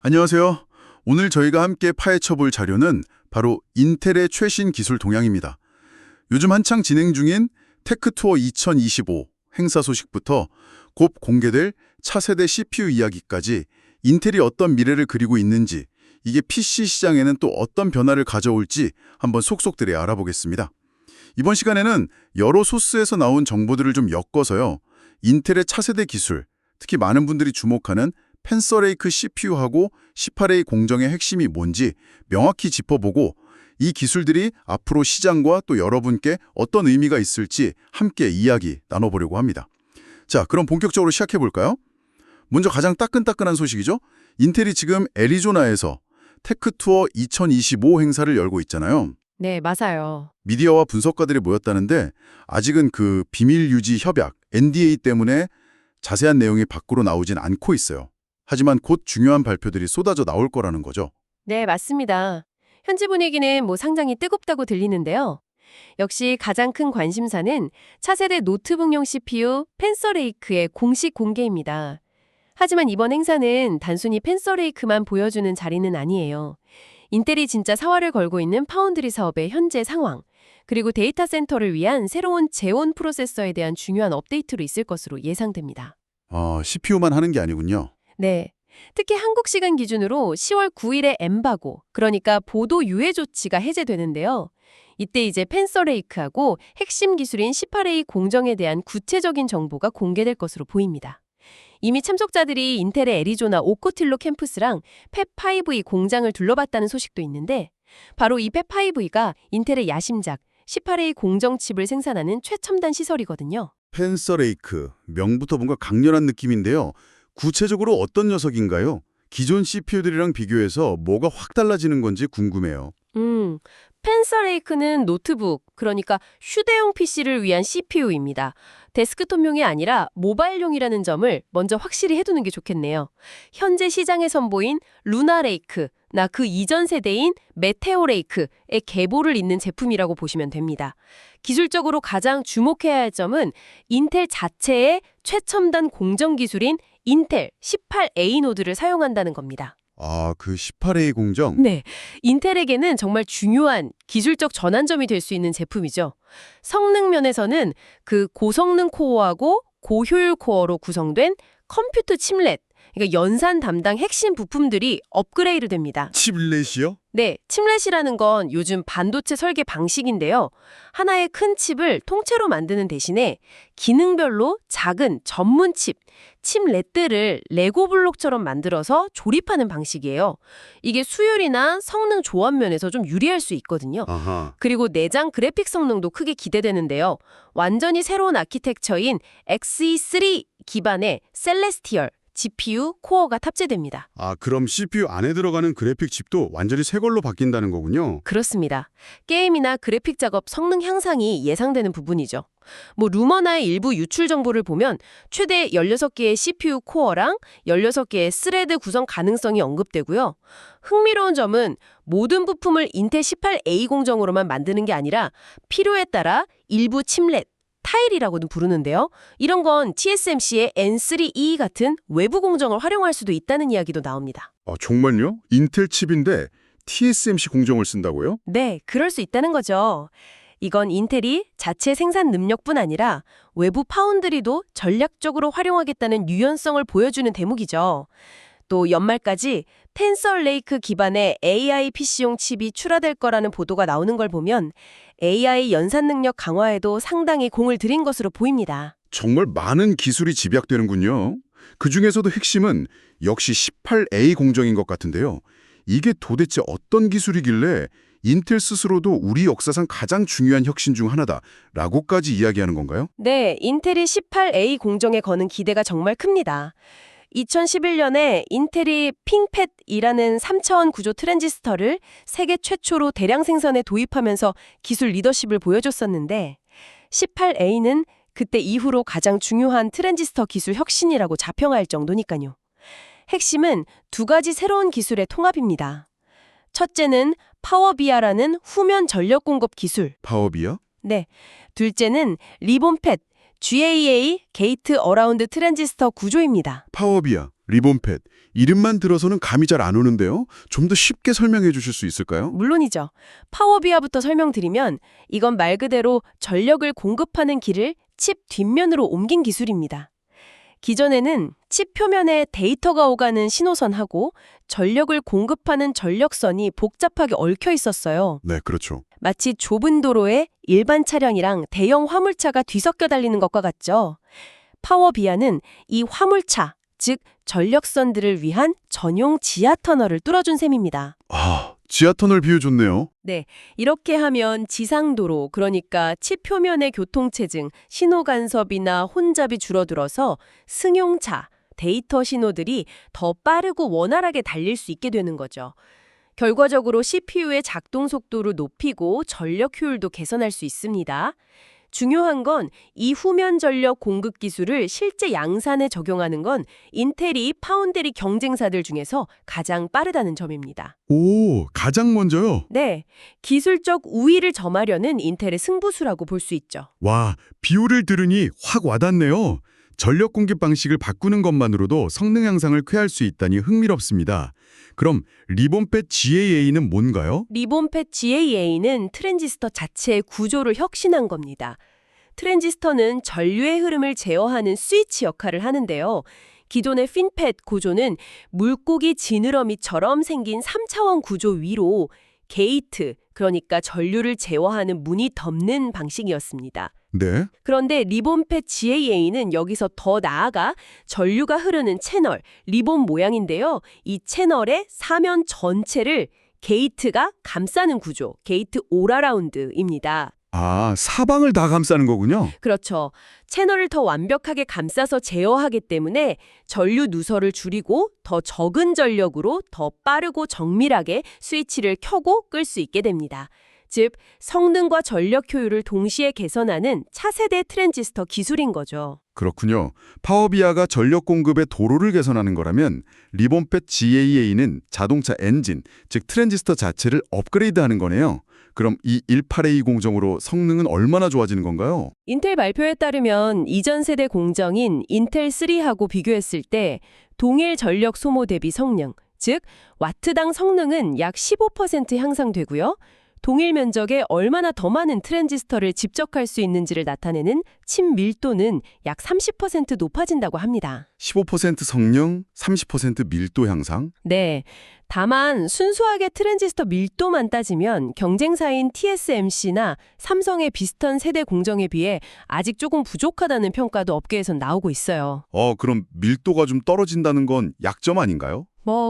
안녕하세요. 오늘 저희가 함께 파헤쳐 볼 자료는 바로 인텔의 최신 기술 동향입니다. 요즘 한창 진행 중인 테크투어 2025 행사 소식부터 곧 공개될 차세대 CPU 이야기까지 인텔이 어떤 미래를 그리고 있는지, 이게 PC 시장에는 또 어떤 변화를 가져올지 한번 속속들이 알아보겠습니다. 이번 시간에는 여러 소스에서 나온 정보들을 좀 엮어서요, 인텔의 차세대 기술, 특히 많은 분들이 주목하는 펜서레이크 CPU하고 18A 공정의 핵심이 뭔지 명확히 짚어보고, 이 기술들이 앞으로 시장과 또 여러분께 어떤 의미가 있을지 함께 이야기 나눠보려고 합니다. 자, 그럼 본격적으로 시작해볼까요? 먼저 가장 따끈따끈한 소식이죠. 인텔이 지금 애리조나에서 테크투어 2025 행사를 열고 있잖아요. 네, 맞아요. 미디어와 분석가들이 모였다는데 아직은 그 비밀 유지 협약, NDA 때문에 자세한 내용이 밖으로 나오진 않고 있어요. 하지만 곧 중요한 발표들이 쏟아져 나올 거라는 거죠. 네, 맞습니다. 현지 분위기는 상당히 뜨겁다고 들리는데요. 역시 가장 큰 관심사는 차세대 노트북용 CPU 펜서레이크의 공식 공개입니다. 하지만 이번 행사는 단순히 펜서레이크만 보여주는 자리는 아니에요. 인텔이 진짜 사활을 걸고 있는 파운드리 사업의 현재 상황, 그리고 데이터 센터를 위한 새로운 제온 프로세서에 대한 중요한 업데이트로 있을 것으로 예상됩니다. CPU만 하는 게 아니군요. 네. 특히 한국 시간 기준으로 10월 9일에 엠바고, 그러니까 보도 유예 조치가 해제되는데요. 이때 이제 펜서레이크하고 핵심 기술인 18A 공정에 대한 구체적인 정보가 공개될 것으로 보입니다. 이미 참석자들이 인텔의 애리조나 오코틸로 캠퍼스랑 펩5E 공장을 둘러봤다는 소식도 있는데, 바로 이 펩5E가 인텔의 야심작 18A 공정 칩을 생산하는 최첨단 시설이거든요. 펜서레이크, 명부터 뭔가 강렬한 느낌인데요. 구체적으로 어떤 녀석인가요? 기존 CPU들이랑 비교해서 뭐가 확 달라지는 건지 궁금해요. 펜서레이크는 노트북, 그러니까 휴대용 PC를 위한 CPU입니다. 데스크톱용이 아니라 모바일용이라는 점을 먼저 확실히 해두는 게 좋겠네요. 현재 시장에 선보인 루나레이크, 나 그 이전 세대인 메테오레이크의 계보를 잇는 제품이라고 보시면 됩니다. 기술적으로 가장 주목해야 할 점은 인텔 자체의 최첨단 공정 기술인 인텔 18A 노드를 사용한다는 겁니다. 그 18A 공정? 네, 인텔에게는 정말 중요한 기술적 전환점이 될 수 있는 제품이죠. 성능 면에서는 그 고성능 코어하고 고효율 코어로 구성된 컴퓨터 칩렛, 그러니까 연산 담당 핵심 부품들이 업그레이드 됩니다. 칩렛이요? 네, 칩렛이라는 건 요즘 반도체 설계 방식인데요. 하나의 큰 칩을 통째로 만드는 대신에 기능별로 작은 전문 칩렛들을 레고 블록처럼 만들어서 조립하는 방식이에요. 이게 수율이나 성능 조합 면에서 좀 유리할 수 있거든요. 아하. 그리고 내장 그래픽 성능도 크게 기대되는데요. 완전히 새로운 아키텍처인 XE3 기반의 셀레스티얼 GPU 코어가 탑재됩니다. 그럼 CPU 안에 들어가는 그래픽 칩도 완전히 새 걸로 바뀐다는 거군요. 그렇습니다. 게임이나 그래픽 작업 성능 향상이 예상되는 부분이죠. 루머나 일부 유출 정보를 보면 최대 16개의 CPU 코어랑 16개의 스레드 구성 가능성이 언급되고요. 흥미로운 점은 모든 부품을 인텔 18A 공정으로만 만드는 게 아니라 필요에 따라 일부 칩렛, 타일이라고도 부르는데요. 이런 건 TSMC의 N3E 같은 외부 공정을 활용할 수도 있다는 이야기도 나옵니다. 정말요? 인텔 칩인데 TSMC 공정을 쓴다고요? 네, 그럴 수 있다는 거죠. 이건 인텔이 자체 생산 능력뿐 아니라 외부 파운드리도 전략적으로 활용하겠다는 유연성을 보여주는 대목이죠. 또 연말까지 텐서레이크 기반의 AI PC용 칩이 출하될 거라는 보도가 나오는 걸 보면 AI 연산 능력 강화에도 상당히 공을 들인 것으로 보입니다. 정말 많은 기술이 집약되는군요. 그중에서도 핵심은 역시 18A 공정인 것 같은데요. 이게 도대체 어떤 기술이길래 인텔 스스로도 우리 역사상 가장 중요한 혁신 중 하나다라고까지 이야기하는 건가요? 네, 인텔이 18A 공정에 거는 기대가 정말 큽니다. 2011년에 인텔이 핑팻이라는 3차원 구조 트랜지스터를 세계 최초로 대량 생산에 도입하면서 기술 리더십을 보여줬었는데 18A는 그때 이후로 가장 중요한 트랜지스터 기술 혁신이라고 자평할 정도니까요. 핵심은 두 가지 새로운 기술의 통합입니다. 첫째는 파워비아라는 후면 전력 공급 기술. 파워비아? 네. 둘째는 리본팻, GAA 게이트 어라운드 트랜지스터 구조입니다. 파워비아, 리본팻, 이름만 들어서는 감이 잘 안 오는데요. 좀 더 쉽게 설명해 주실 수 있을까요? 물론이죠. 파워비아부터 설명드리면 이건 말 그대로 전력을 공급하는 길을 칩 뒷면으로 옮긴 기술입니다. 기존에는 칩 표면에 데이터가 오가는 신호선하고 전력을 공급하는 전력선이 복잡하게 얽혀 있었어요. 네, 그렇죠. 마치 좁은 도로에 일반 차량이랑 대형 화물차가 뒤섞여 달리는 것과 같죠. 파워비아는 이 화물차, 즉 전력선들을 위한 전용 지하 터널을 뚫어준 셈입니다. 아, 지하터널 비유 좋네요. 네, 이렇게 하면 지상도로, 그러니까 칩 표면의 교통체증, 신호 간섭이나 혼잡이 줄어들어서 승용차, 데이터 신호들이 더 빠르고 원활하게 달릴 수 있게 되는 거죠. 결과적으로 CPU의 작동 속도를 높이고 전력 효율도 개선할 수 있습니다. 중요한 건 이 후면 전력 공급 기술을 실제 양산에 적용하는 건 인텔이 파운드리 경쟁사들 중에서 가장 빠르다는 점입니다. 오, 가장 먼저요? 네, 기술적 우위를 점하려는 인텔의 승부수라고 볼 수 있죠. 와, 비유를 들으니 확 와닿네요. 전력 공급 방식을 바꾸는 것만으로도 성능 향상을 쾌할 수 있다니 흥미롭습니다. 그럼 리본펫 GAA는 뭔가요? 리본펫 GAA는 트랜지스터 자체의 구조를 혁신한 겁니다. 트랜지스터는 전류의 흐름을 제어하는 스위치 역할을 하는데요. 기존의 핀펫 구조는 물고기 지느러미처럼 생긴 3차원 구조 위로 게이트, 그러니까 전류를 제어하는 문이 덮는 방식이었습니다. 네. 그런데 리본펫 GAA는 여기서 더 나아가 전류가 흐르는 채널, 리본 모양인데요. 이 채널의 사면 전체를 게이트가 감싸는 구조, 게이트 올어라운드입니다. 아, 사방을 다 감싸는 거군요. 그렇죠. 채널을 더 완벽하게 감싸서 제어하기 때문에 전류 누설을 줄이고 더 적은 전력으로 더 빠르고 정밀하게 스위치를 켜고 끌 수 있게 됩니다. 즉, 성능과 전력 효율을 동시에 개선하는 차세대 트랜지스터 기술인 거죠. 그렇군요. 파워비아가 전력 공급의 도로를 개선하는 거라면 리본펫 GAA는 자동차 엔진, 즉 트랜지스터 자체를 업그레이드하는 거네요. 그럼 이 18A 공정으로 성능은 얼마나 좋아지는 건가요? 인텔 발표에 따르면 이전 세대 공정인 인텔 3하고 비교했을 때 동일 전력 소모 대비 성능, 즉 와트당 성능은 약 15% 향상되고요. 동일 면적에 얼마나 더 많은 트랜지스터를 집적할 수 있는지를 나타내는 칩 밀도는 약 30% 높아진다고 합니다. 15% 성능, 30% 밀도 향상? 네. 다만 순수하게 트랜지스터 밀도만 따지면 경쟁사인 TSMC나 삼성의 비슷한 세대 공정에 비해 아직 조금 부족하다는 평가도 업계에선 나오고 있어요. 그럼 밀도가 좀 떨어진다는 건 약점 아닌가요?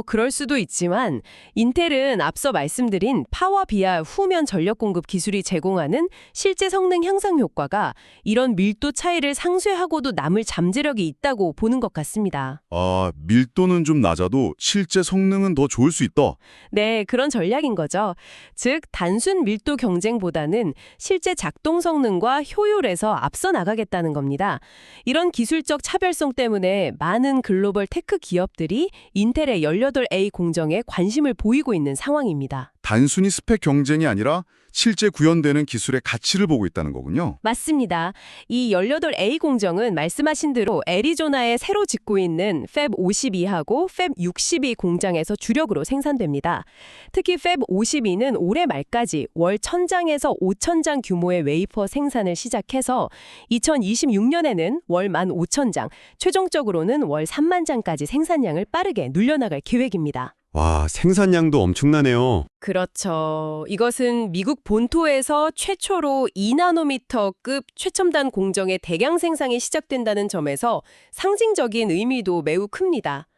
그럴 수도 있지만 인텔은 앞서 말씀드린 파워비아 후면 전력 공급 기술이 제공하는 실제 성능 향상 효과가 이런 밀도 차이를 상쇄하고도 남을 잠재력이 있다고 보는 것 같습니다. 아, 밀도는 좀 낮아도 실제 성능은 더 좋을 수 있다. 네, 그런 전략인 거죠. 즉, 단순 밀도 경쟁보다는 실제 작동 성능과 효율에서 앞서 나가겠다는 겁니다. 이런 기술적 차별성 때문에 많은 글로벌 테크 기업들이 인텔의 18A 공정에 관심을 보이고 있는 상황입니다. 단순히 스펙 경쟁이 아니라 실제 구현되는 기술의 가치를 보고 있다는 거군요. 맞습니다. 이 18A 공정은 말씀하신 대로 애리조나에 새로 짓고 있는 팹 52하고 팹 62 공장에서 주력으로 생산됩니다. 특히 팹 52는 올해 말까지 월 1000장에서 5000장 규모의 웨이퍼 생산을 시작해서 2026년에는 월 15,000장, 최종적으로는 월 3만 장까지 생산량을 빠르게 늘려나갈 계획입니다. 와, 생산량도 엄청나네요. 그렇죠. 이것은 미국 본토에서 최초로 2나노미터급 최첨단 공정의 대량 생산이 시작된다는 점에서 상징적인 의미도 매우 큽니다.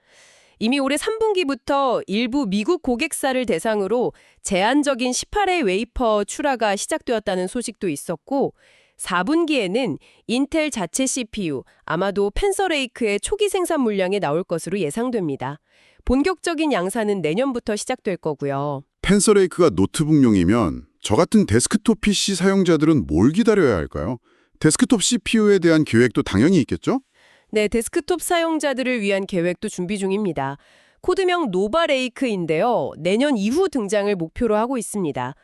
이미 올해 3분기부터 일부 미국 고객사를 대상으로 제한적인 18회 웨이퍼 출하가 시작되었다는 소식도 있었고 4분기에는 인텔 자체 CPU, 아마도 펜서레이크의 초기 생산 물량이 나올 것으로 예상됩니다. 본격적인 양산은 내년부터 시작될 거고요. 펜서레이크가 노트북용이면 저 같은 데스크톱 PC 사용자들은 뭘 기다려야 할까요? 데스크톱 CPU에 대한 계획도 당연히 있겠죠? 네, 데스크톱 사용자들을 위한 계획도 준비 중입니다. 코드명 노바레이크인데요. 내년 이후 등장을 목표로 하고 있습니다.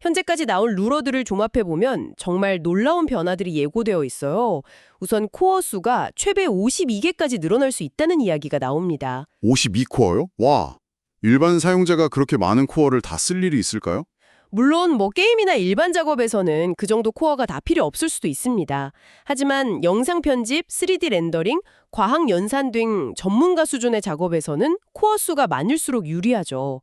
현재까지 나온 루러들을 종합해보면 정말 놀라운 변화들이 예고되어 있어요. 우선 코어 수가 최대 52개까지 늘어날 수 있다는 이야기가 나옵니다. 52코어요? 와, 일반 사용자가 그렇게 많은 코어를 다 쓸 일이 있을까요? 물론 게임이나 일반 작업에서는 그 정도 코어가 다 필요 없을 수도 있습니다. 하지만 영상 편집, 3D 렌더링, 과학 연산 등 전문가 수준의 작업에서는 코어 수가 많을수록 유리하죠.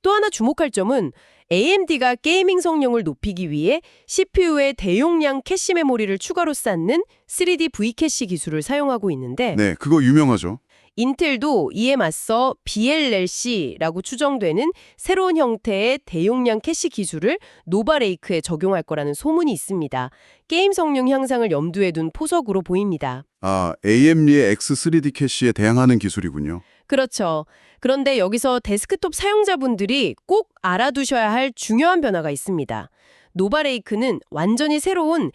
또 하나 주목할 점은 AMD가 게이밍 성능을 높이기 위해 CPU에 대용량 캐시 메모리를 추가로 쌓는 3D V캐시 기술을 사용하고 있는데 네, 그거 유명하죠. 인텔도 이에 맞서 BLLC라고 추정되는 새로운 형태의 대용량 캐시 기술을 노바레이크에 적용할 거라는 소문이 있습니다. 게임 성능 향상을 염두에 둔 포석으로 보입니다. 아, AMD의 X3D 캐시에 대항하는 기술이군요. 그렇죠. 그런데 여기서 데스크톱 사용자분들이 꼭 알아두셔야 할 중요한 변화가 있습니다. 노바레이크는 완전히 새로운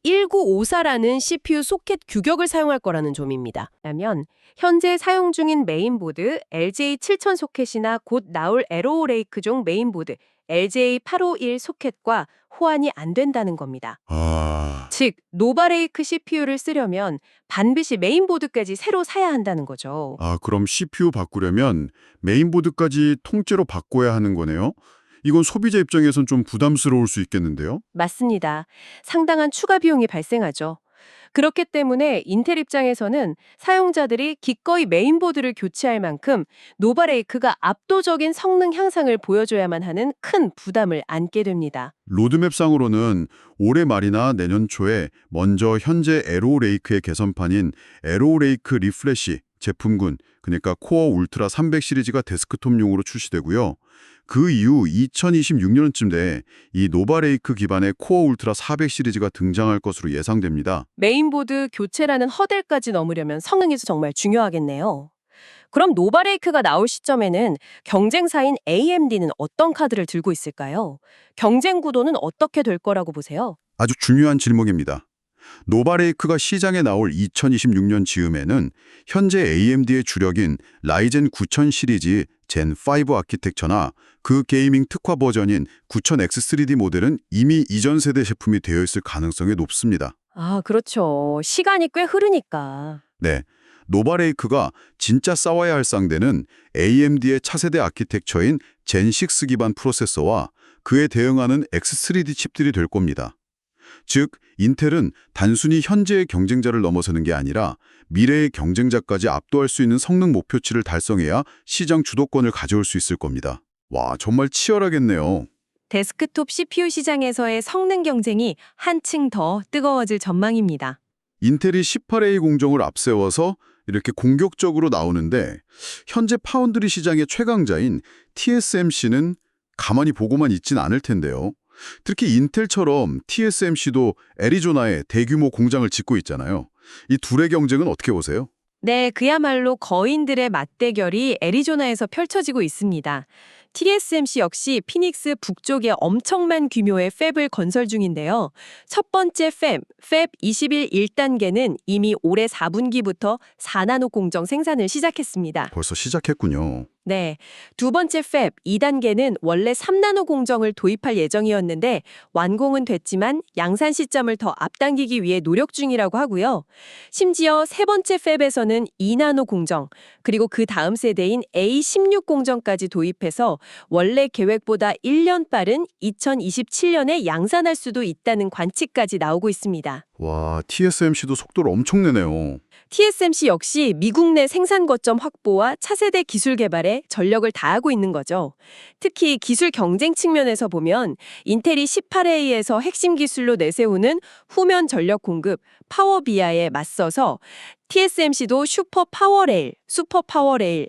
LGA1954라는 CPU 소켓 규격을 사용할 거라는 점입니다. 라면 현재 사용 중인 메인보드 LGA7000 소켓이나 곧 나올 에로레이크종 메인보드 LGA851 소켓과 호환이 안 된다는 겁니다. 아, 즉, 노바레이크 CPU를 쓰려면 반드시 메인보드까지 새로 사야 한다는 거죠. 그럼 CPU 바꾸려면 메인보드까지 통째로 바꿔야 하는 거네요? 이건 소비자 입장에선 좀 부담스러울 수 있겠는데요? 맞습니다. 상당한 추가 비용이 발생하죠. 그렇기 때문에 인텔 입장에서는 사용자들이 기꺼이 메인보드를 교체할 만큼 노바레이크가 압도적인 성능 향상을 보여줘야만 하는 큰 부담을 안게 됩니다. 로드맵상으로는 올해 말이나 내년 초에 먼저 현재 에로레이크의 개선판인 에로레이크 리프레시 제품군, 그러니까 코어 울트라 300 시리즈가 데스크톱용으로 출시되고요. 그 이후 2026년쯤 돼 이 노바레이크 기반의 코어 울트라 400 시리즈가 등장할 것으로 예상됩니다. 메인보드 교체라는 허들까지 넘으려면 성능에서 정말 중요하겠네요. 그럼 노바레이크가 나올 시점에는 경쟁사인 AMD는 어떤 카드를 들고 있을까요? 경쟁 구도는 어떻게 될 거라고 보세요? 아주 중요한 질문입니다. 노바레이크가 시장에 나올 2026년 즈음에는 현재 AMD의 주력인 라이젠 9000 시리즈 젠5 아키텍처나 그 게이밍 특화 버전인 9000X3D 모델은 이미 이전 세대 제품이 되어 있을 가능성이 높습니다. 아, 그렇죠. 시간이 꽤 흐르니까. 네, 노바레이크가 진짜 싸워야 할 상대는 AMD의 차세대 아키텍처인 젠6 기반 프로세서와 그에 대응하는 X3D 칩들이 될 겁니다. 즉, 인텔은 단순히 현재의 경쟁자를 넘어서는 게 아니라 미래의 경쟁자까지 압도할 수 있는 성능 목표치를 달성해야 시장 주도권을 가져올 수 있을 겁니다. 와, 정말 치열하겠네요. 데스크톱 CPU 시장에서의 성능 경쟁이 한층 더 뜨거워질 전망입니다. 인텔이 18A 공정을 앞세워서 이렇게 공격적으로 나오는데 현재 파운드리 시장의 최강자인 TSMC는 가만히 보고만 있진 않을 텐데요. 특히 인텔처럼 TSMC도 애리조나에 대규모 공장을 짓고 있잖아요. 이 둘의 경쟁은 어떻게 보세요? 네, 그야말로 거인들의 맞대결이 애리조나에서 펼쳐지고 있습니다. TSMC 역시 피닉스 북쪽에 엄청난 규모의 팹을 건설 중인데요. 첫 번째 팹 21 1단계는 이미 올해 4분기부터 4나노 공정 생산을 시작했습니다. 벌써 시작했군요. 네, 두 번째 팹 2단계는 원래 3나노 공정을 도입할 예정이었는데 완공은 됐지만 양산 시점을 더 앞당기기 위해 노력 중이라고 하고요. 심지어 세 번째 팹에서는 2나노 공정, 그리고 그 다음 세대인 A16 공정까지 도입해서 원래 계획보다 1년 빠른 2027년에 양산할 수도 있다는 관측까지 나오고 있습니다. 와, TSMC도 속도를 엄청 내네요. TSMC 역시 미국 내 생산 거점 확보와 차세대 기술 개발에 전력을 다하고 있는 거죠. 특히 기술 경쟁 측면에서 보면 인텔이 18A에서 핵심 기술로 내세우는 후면 전력 공급 파워비아에 맞서서 TSMC도 슈퍼파워레일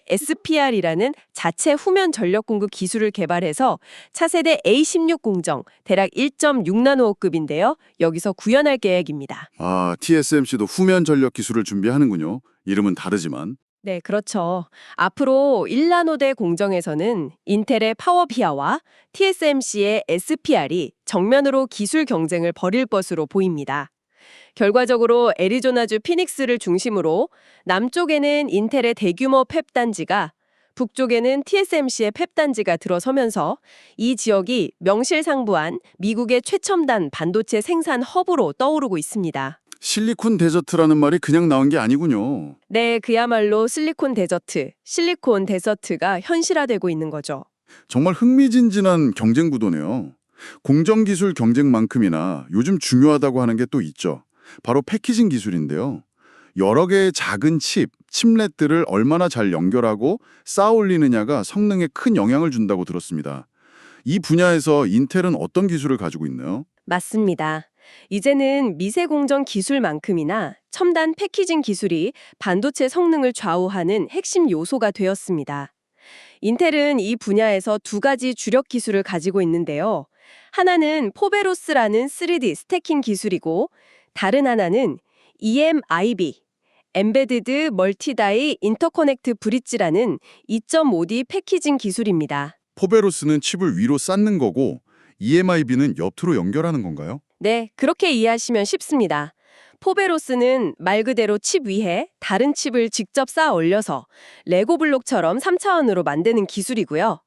SPR이라는 자체 후면 전력 공급 기술을 개발해서 차세대 A16 공정 대략 1.6나노급인데요. 여기서 구현할 계획입니다. 아, TSMC도 후면 전력 기술을 준비하는군요. 이름은 다르지만. 네, 그렇죠. 앞으로 1나노대 공정에서는 인텔의 파워비아와 TSMC의 SPR이 정면으로 기술 경쟁을 벌일 것으로 보입니다. 결과적으로 애리조나주 피닉스를 중심으로 남쪽에는 인텔의 대규모 팹 단지가, 북쪽에는 TSMC의 팹단지가 들어서면서 이 지역이 명실상부한 미국의 최첨단 반도체 생산 허브로 떠오르고 있습니다. 실리콘 데저트라는 말이 그냥 나온 게 아니군요. 네, 그야말로 실리콘 데서트가 현실화되고 있는 거죠. 정말 흥미진진한 경쟁 구도네요. 공정기술 경쟁만큼이나 요즘 중요하다고 하는 게 또 있죠. 바로 패키징 기술인데요. 여러 개의 작은 칩렛들을 얼마나 잘 연결하고 쌓아 올리느냐가 성능에 큰 영향을 준다고 들었습니다. 이 분야에서 인텔은 어떤 기술을 가지고 있나요? 맞습니다. 이제는 미세 공정 기술만큼이나 첨단 패키징 기술이 반도체 성능을 좌우하는 핵심 요소가 되었습니다. 인텔은 이 분야에서 두 가지 주력 기술을 가지고 있는데요. 하나는 포베로스라는 3D 스태킹 기술이고 다른 하나는 EMIB, Embedded Multi-Die Interconnect Bridge라는 2.5D 패키징 기술입니다. 포베로스는 칩을 위로 쌓는 거고 EMIB는 옆으로 연결하는 건가요? 네, 그렇게 이해하시면 쉽습니다. 포베로스는 말 그대로 칩 위에 다른 칩을 직접 쌓아 올려서 레고 블록처럼 3차원으로 만드는 기술이고요.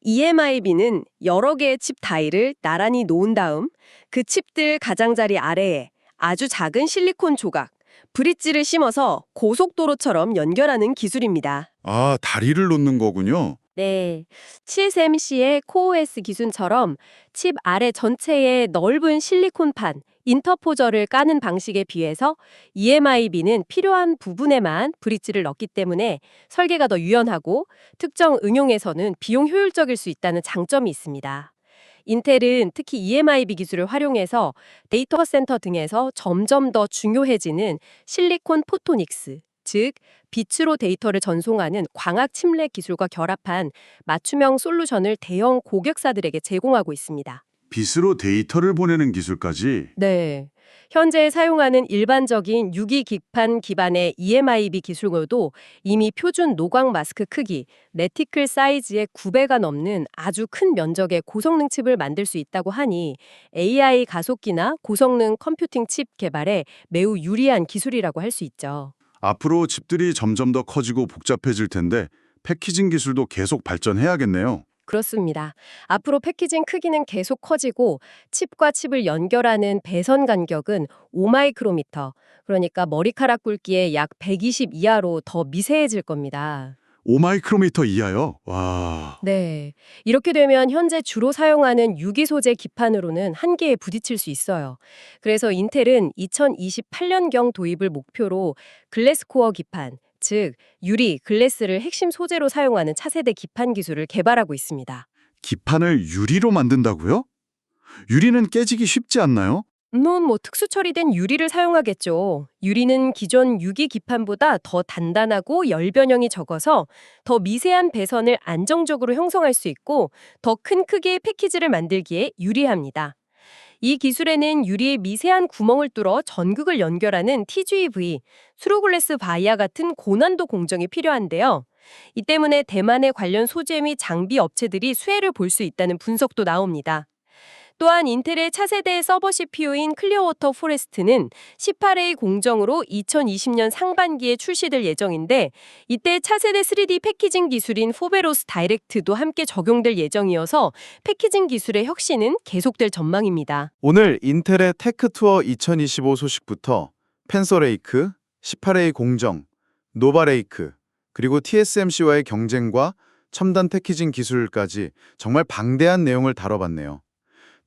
EMIB는 여러 개의 칩 다이를 나란히 놓은 다음 그 칩들 가장자리 아래에 아주 작은 실리콘 조각, 브릿지를 심어서 고속도로처럼 연결하는 기술입니다. 아, 다리를 놓는 거군요. 네, TSMC의 코OS 기술처럼 칩 아래 전체에 넓은 실리콘판, 인터포저를 까는 방식에 비해서 EMIB는 필요한 부분에만 브릿지를 넣기 때문에 설계가 더 유연하고 특정 응용에서는 비용 효율적일 수 있다는 장점이 있습니다. 인텔은 특히 EMIB 기술을 활용해서 데이터 센터 등에서 점점 더 중요해지는 실리콘 포토닉스, 즉 빛으로 데이터를 전송하는 광학 침례 기술과 결합한 맞춤형 솔루션을 대형 고객사들에게 제공하고 있습니다. 빛으로 데이터를 보내는 기술까지? 네. 현재 사용하는 일반적인 유기기판 기반의 EMIB 기술로도 이미 표준 노광 마스크 크기, 레티클 사이즈의 9배가 넘는 아주 큰 면적의 고성능 칩을 만들 수 있다고 하니 AI 가속기나 고성능 컴퓨팅 칩 개발에 매우 유리한 기술이라고 할 수 있죠. 앞으로 칩들이 점점 더 커지고 복잡해질 텐데 패키징 기술도 계속 발전해야겠네요. 그렇습니다. 앞으로 패키징 크기는 계속 커지고 칩과 칩을 연결하는 배선 간격은 5마이크로미터, 그러니까 머리카락 굵기의 약 120 이하로 더 미세해질 겁니다. 5마이크로미터 이하요? 와... 네. 이렇게 되면 현재 주로 사용하는 유기 소재 기판으로는 한계에 부딪힐 수 있어요. 그래서 인텔은 2028년경 도입을 목표로 글래스코어 기판, 즉 유리, 글래스를 핵심 소재로 사용하는 차세대 기판 기술을 개발하고 있습니다. 기판을 유리로 만든다고요? 유리는 깨지기 쉽지 않나요? 물론 특수 처리된 유리를 사용하겠죠. 유리는 기존 유기 기판보다 더 단단하고 열 변형이 적어서 더 미세한 배선을 안정적으로 형성할 수 있고 더 큰 크기의 패키지를 만들기에 유리합니다. 이 기술에는 유리의 미세한 구멍을 뚫어 전극을 연결하는 TGV, 스루글래스 바이아 같은 고난도 공정이 필요한데요. 이 때문에 대만의 관련 소재 및 장비 업체들이 수혜를 볼 수 있다는 분석도 나옵니다. 또한 인텔의 차세대 서버 CPU인 클리어워터 포레스트는 18A 공정으로 2020년 상반기에 출시될 예정인데 이때 차세대 3D 패키징 기술인 포베로스 다이렉트도 함께 적용될 예정이어서 패키징 기술의 혁신은 계속될 전망입니다. 오늘 인텔의 테크투어 2025 소식부터 펜서레이크, 18A 공정, 노바레이크, 그리고 TSMC와의 경쟁과 첨단 패키징 기술까지 정말 방대한 내용을 다뤄봤네요.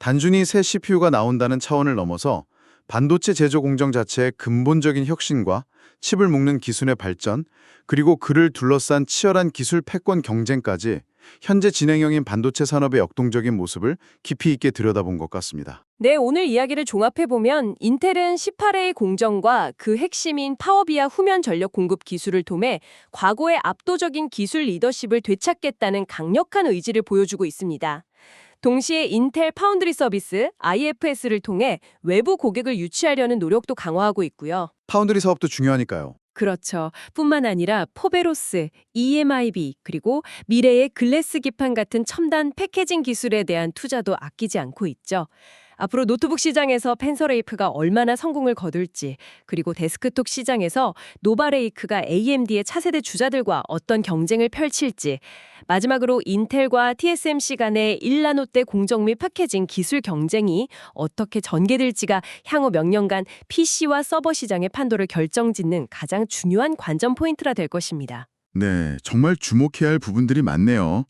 단순히 새 CPU가 나온다는 차원을 넘어서 반도체 제조 공정 자체의 근본적인 혁신과 칩을 묶는 기술의 발전, 그리고 그를 둘러싼 치열한 기술 패권 경쟁까지 현재 진행형인 반도체 산업의 역동적인 모습을 깊이 있게 들여다본 것 같습니다. 네, 오늘 이야기를 종합해보면 인텔은 18A 공정과 그 핵심인 파워비아 후면 전력 공급 기술을 통해 과거의 압도적인 기술 리더십을 되찾겠다는 강력한 의지를 보여주고 있습니다. 동시에 인텔 파운드리 서비스 IFS를 통해 외부 고객을 유치하려는 노력도 강화하고 있고요. 파운드리 사업도 중요하니까요. 그렇죠. 뿐만 아니라 포베로스, EMIB, 그리고 미래의 글래스 기판 같은 첨단 패키징 기술에 대한 투자도 아끼지 않고 있죠. 앞으로 노트북 시장에서 펜서레이프가 얼마나 성공을 거둘지, 그리고 데스크톱 시장에서 노바레이크가 AMD의 차세대 주자들과 어떤 경쟁을 펼칠지, 마지막으로 인텔과 TSMC 간의 1나노대 공정 및 패키징 기술 경쟁이 어떻게 전개될지가 향후 몇 년간 PC와 서버 시장의 판도를 결정짓는 가장 중요한 관전 포인트라 될 것입니다. 네, 정말 주목해야 할 부분들이 많네요.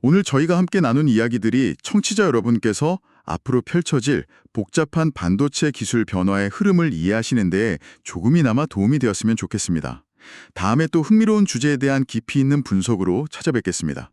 오늘 저희가 함께 나눈 이야기들이 청취자 여러분께서 앞으로 펼쳐질 복잡한 반도체 기술 변화의 흐름을 이해하시는 데 조금이나마 도움이 되었으면 좋겠습니다. 다음에 또 흥미로운 주제에 대한 깊이 있는 분석으로 찾아뵙겠습니다.